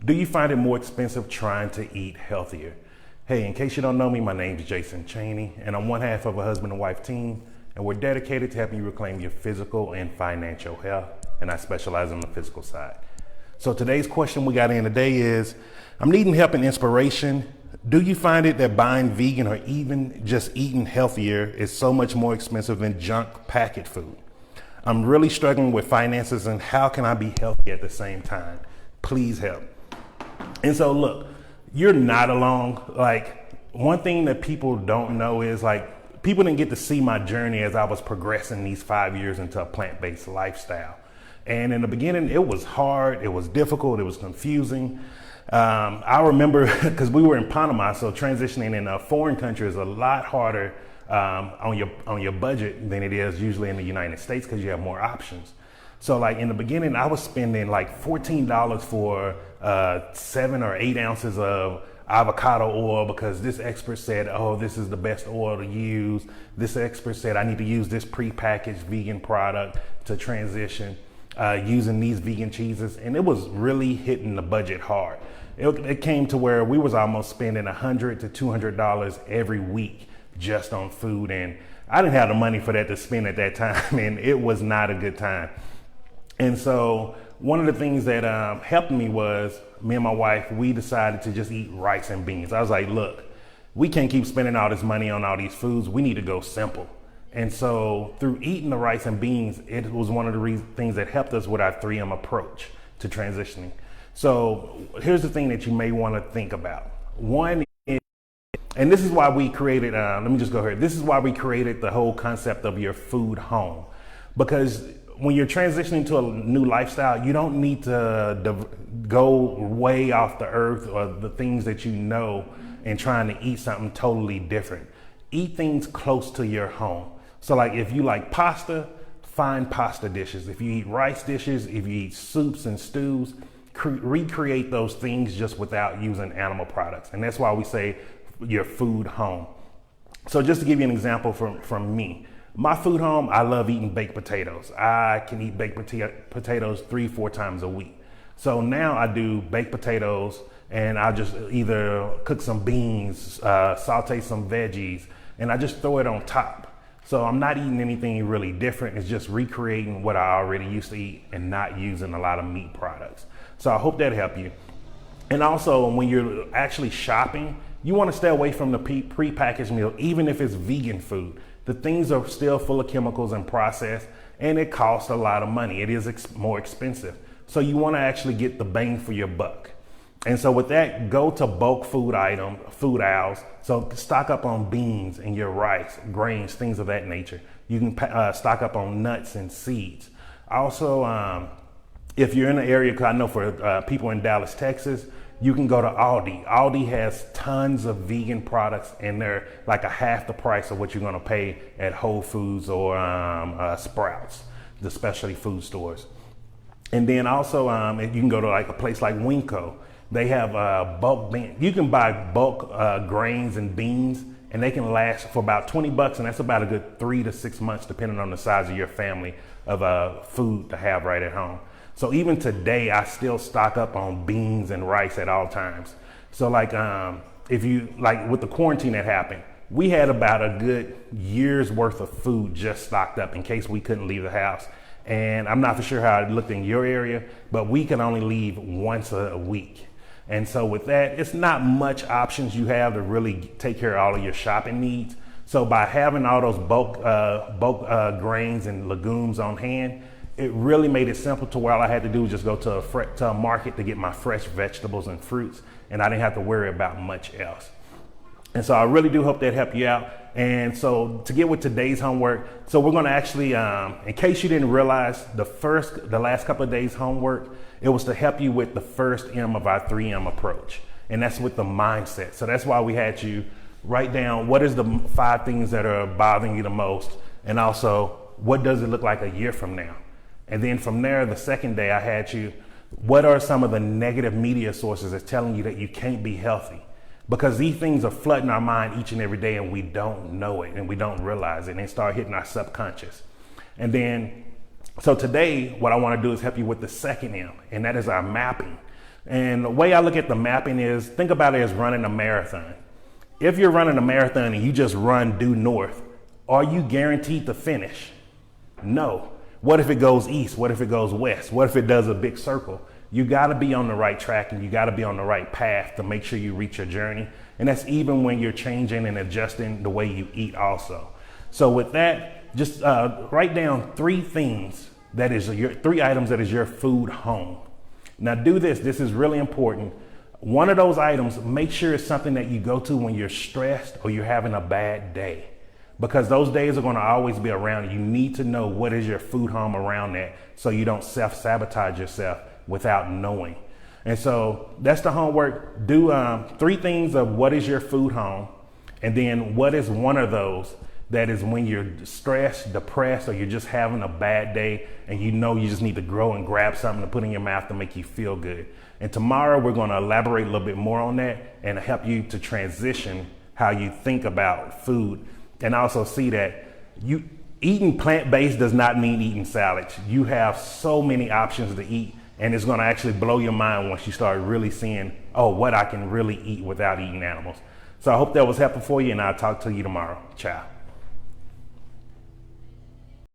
Do you find it more expensive trying to eat healthier? Hey, in case you don't know me, my name is Jason Chaney, and I'm one half of a husband and wife team, and we're dedicated to helping you reclaim your physical and financial health, and I specialize on the physical side. So today's question we got in today is, I'm needing help and inspiration. Do you find it that buying vegan or even just eating healthier is so much more expensive than junk packet food? I'm really struggling with finances, and how can I be healthy at the same time? Please help. And so look, you're not alone. Like, one thing that people don't know is, like, people didn't get to see my journey as I was progressing these 5 years into a plant-based lifestyle. And in the beginning, it was hard, it was difficult, it was confusing. I remember, because we were in Panama, so transitioning in a foreign country is a lot harder on your budget than it is usually in the United States, because you have more options. So like in the beginning, I was spending like $14 for 7 or 8 ounces of avocado oil, because this expert said, oh, this is the best oil to use. This expert said I need to use this prepackaged vegan product to transition using these vegan cheeses. And it was really hitting the budget hard. It came to where we was almost spending $100 to $200 every week just on food. And I didn't have the money for that to spend at that time, and it was not a good time. And so one of the things that helped me was, me and my wife, we decided to just eat rice and beans. I was like, look, we can't keep spending all this money on all these foods. We need to go simple. And so through eating the rice and beans, it was one of the things that helped us with our 3M approach to transitioning. So here's the thing that you may want to think about. One is, and this is why we created, let me just go here. This is why we created the whole concept of your food home. Because when you're transitioning to a new lifestyle, you don't need to go way off the earth or the things that you know and trying to eat something totally different. Eat things close to your home. So like if you like pasta, find pasta dishes. If you eat rice dishes, if you eat soups and stews, recreate those things just without using animal products. And that's why we say your food home. So just to give you an example from me, my food home, I love eating baked potatoes. I can eat baked potatoes 3-4 times a week. So now I do baked potatoes, and I just either cook some beans, saute some veggies, and I just throw it on top. So I'm not eating anything really different. It's just recreating what I already used to eat and not using a lot of meat products. So I hope that helped you. And also, when you're actually shopping, you want to stay away from the prepackaged meal, even if it's vegan food. The things are still full of chemicals and processed, and it costs a lot of money. It is more expensive. So you want to actually get the bang for your buck. And so with that, go to bulk food aisles. So stock up on beans and your rice, grains, things of that nature. You can stock up on nuts and seeds. Also, if you're in the area, because I know for people in Dallas, Texas, you can go to Aldi. Aldi has tons of vegan products, and they're like a half the price of what you're gonna pay at Whole Foods or Sprouts, the specialty food stores. And then also, you can go to like a place like Winco. They have bulk beans. You can buy bulk grains and beans, and they can last for about $20, and that's about a good 3 to 6 months, depending on the size of your family of food to have right at home. So even today, I still stock up on beans and rice at all times. So like, if you, like with the quarantine that happened, we had about a good year's worth of food just stocked up in case we couldn't leave the house. And I'm not for sure how it looked in your area, but we can only leave once a week. And so with that, it's not much options you have to really take care of all of your shopping needs. So by having all those bulk grains and legumes on hand, it really made it simple to where all I had to do was just go to a market to get my fresh vegetables and fruits, and I didn't have to worry about much else. And so I really do hope that helped you out. And so to get with today's homework, so we're gonna actually, in case you didn't realize, the last couple of days homework, it was to help you with the first M of our 3M approach. And that's with the mindset. So that's why we had you write down what is the 5 things that are bothering you the most, and also what does it look like a year from now. And then from there, the second day I had you, what are some of the negative media sources that's telling you that you can't be healthy? Because these things are flooding our mind each and every day, and we don't know it and we don't realize it, and they start hitting our subconscious. And then, so today what I want to do is help you with the second M, and that is our mapping. And the way I look at the mapping is, think about it as running a marathon. If you're running a marathon and you just run due north, are you guaranteed to finish? No. What if it goes east? What if it goes west? What if it does a big circle? You gotta be on the right track and you gotta be on the right path to make sure you reach your journey. And that's even when you're changing and adjusting the way you eat also. So with that, just write down three items that is your food home. Now do this is really important. One of those items, make sure it's something that you go to when you're stressed or you're having a bad day, because those days are gonna always be around. You need to know what is your food home around that so you don't self-sabotage yourself without knowing. And so that's the homework. Do three things of what is your food home, and then what is one of those that is when you're stressed, depressed, or you're just having a bad day and you know you just need to grow and grab something to put in your mouth to make you feel good. And tomorrow we're gonna elaborate a little bit more on that and help you to transition how you think about food, and also see that eating plant-based does not mean eating salads. You have so many options to eat, and it's gonna actually blow your mind once you start really seeing, oh, what I can really eat without eating animals. So I hope that was helpful for you, and I'll talk to you tomorrow. Ciao.